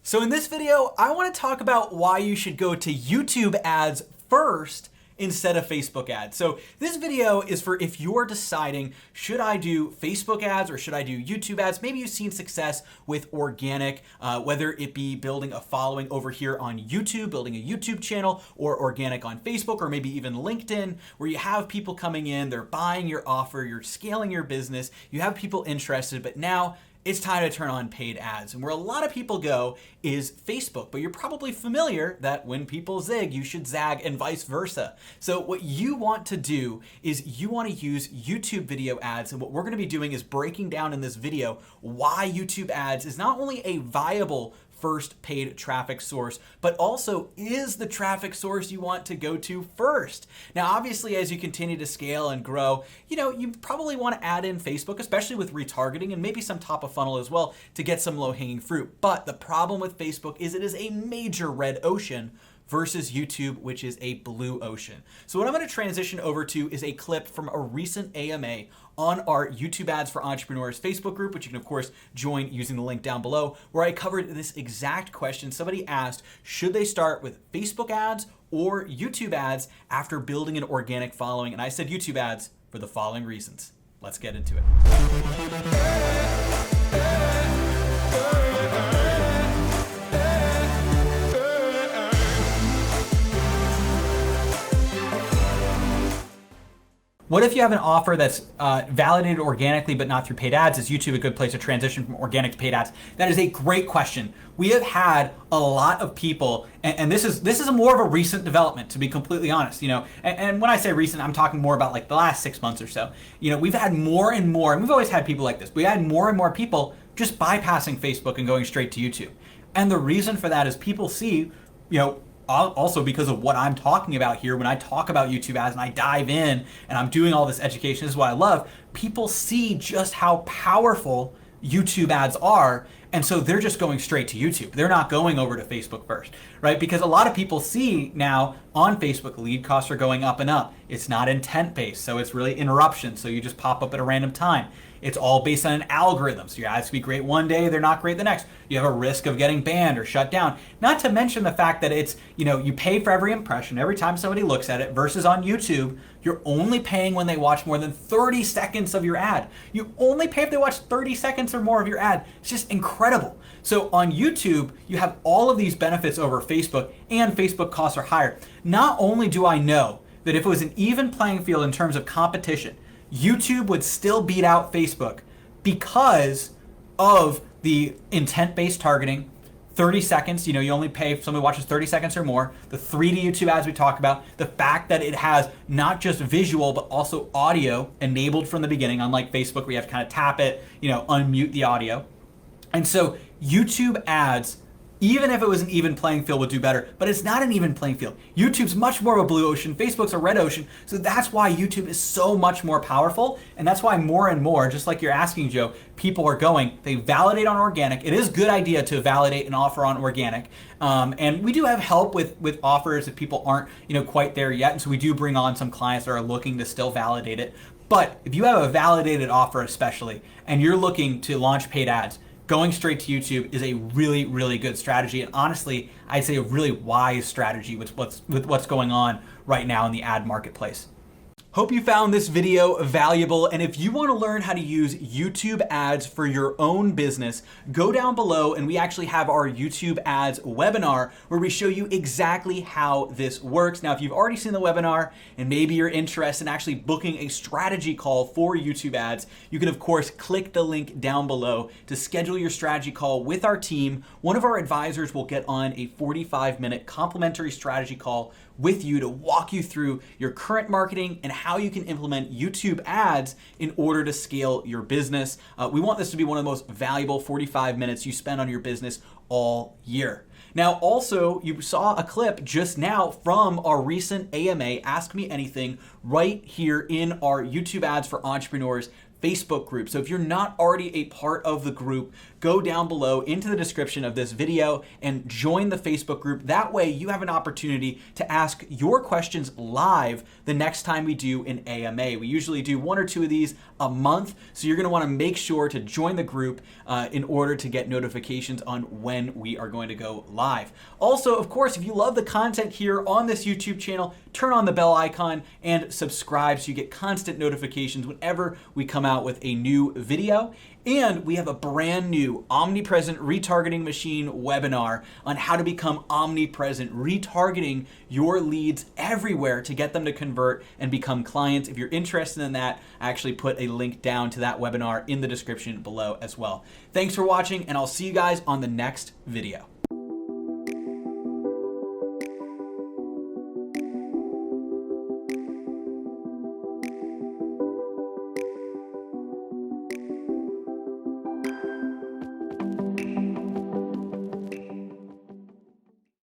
So in this video, I want to talk about why you should go to YouTube ads first instead of Facebook ads. So this video is for if you're deciding, should I do Facebook ads or should I do YouTube ads? Maybe you've seen success with organic, whether it be building a following over here on YouTube, building a YouTube channel, or organic on Facebook, or maybe even LinkedIn, where you have people coming in, they're buying your offer, you're scaling your business, you have people interested, but now it's time to turn on paid ads. And where a lot of people go is Facebook, but you're probably familiar that when people zig, you should zag and vice versa. So what you want to do is you want to use YouTube video ads. And what we're going to be doing is breaking down in this video why YouTube ads is not only a viable first paid traffic source, but also is the traffic source you want to go to first. Now, obviously, as you continue to scale and grow, you probably want to add in Facebook, especially with retargeting and maybe some top of funnel as well to get some low hanging fruit. But the problem with Facebook is it is a major red ocean versus YouTube, which is a blue ocean. So what I'm going to transition over to is a clip from a recent AMA on our YouTube Ads for Entrepreneurs Facebook group, which you can of course join using the link down below, where I covered this exact question. Somebody asked, should they start with Facebook ads or YouTube ads after building an organic following? And I said YouTube ads for the following reasons. Let's get into it. What if you have an offer that's validated organically but not through paid ads? Is YouTube a good place to transition from organic to paid ads? That is a great question. We have had a lot of people, and this is a more of a recent development, to be completely honest. And when I say recent, I'm talking more about like the last 6 months or so. We've had more and more, and we've always had people like this. We had more and more people just bypassing Facebook and going straight to YouTube. And the reason for that is people see, also because of what I'm talking about here, when I talk about YouTube ads and I dive in and I'm doing all this education, this is what I love, people see just how powerful YouTube ads are. And so they're just going straight to YouTube. They're not going over to Facebook first, right? Because a lot of people see now on Facebook, lead costs are going up and up. It's not intent based, so it's really interruption. So you just pop up at a random time. It's all based on an algorithm. So your ads can be great one day, they're not great the next. You have a risk of getting banned or shut down. Not to mention the fact that it's, you pay for every impression, every time somebody looks at it, versus on YouTube, you're only paying when they watch more than 30 seconds of your ad. You only pay if they watch 30 seconds or more of your ad. It's just incredible. So on YouTube, you have all of these benefits over Facebook, and Facebook costs are higher. Not only do I know that if it was an even playing field in terms of competition, YouTube would still beat out Facebook because of the intent-based targeting, 30 seconds, you only pay if somebody watches 30 seconds or more, the 3D YouTube ads we talk about, the fact that it has not just visual, but also audio enabled from the beginning, unlike Facebook where you have to kind of tap it, unmute the audio. And so YouTube ads, even if it was an even playing field, would do better, but it's not an even playing field. YouTube's much more of a blue ocean, Facebook's a red ocean, so that's why YouTube is so much more powerful, and that's why more and more, just like you're asking, Joe, people are going, they validate on organic. It is a good idea to validate an offer on organic, and we do have help with offers if people aren't quite there yet, and so we do bring on some clients that are looking to still validate it. But if you have a validated offer especially, and you're looking to launch paid ads, going straight to YouTube is a really, really good strategy. And honestly, I'd say a really wise strategy with what's going on right now in the ad marketplace. Hope you found this video valuable, and if you want to learn how to use YouTube ads for your own business, go down below and we actually have our YouTube ads webinar where we show you exactly how this works. Now, if you've already seen the webinar and maybe you're interested in actually booking a strategy call for YouTube ads, you can of course click the link down below to schedule your strategy call with our team. One of our advisors will get on a 45-minute complimentary strategy call with you to walk you through your current marketing and how you can implement YouTube ads in order to scale your business. We want this to be one of the most valuable 45 minutes you spend on your business all year. Now, also, you saw a clip just now from our recent AMA Ask Me Anything right here in our YouTube Ads for Entrepreneurs Facebook group. So if you're not already a part of the group, go down below into the description of this video and join the Facebook group. That way you have an opportunity to ask your questions live the next time we do an AMA. We usually do 1 or 2 of these a month, so you're going to want to make sure to join the group in order to get notifications on when we are going to go live. Also, of course, if you love the content here on this YouTube channel, turn on the bell icon and subscribe so you get constant notifications whenever we come out with a new video. And we have a brand new omnipresent retargeting machine webinar on how to become omnipresent, retargeting your leads everywhere to get them to convert and become clients. If you're interested in that, I actually put a link down to that webinar in the description below as well. Thanks for watching, and I'll see you guys on the next video.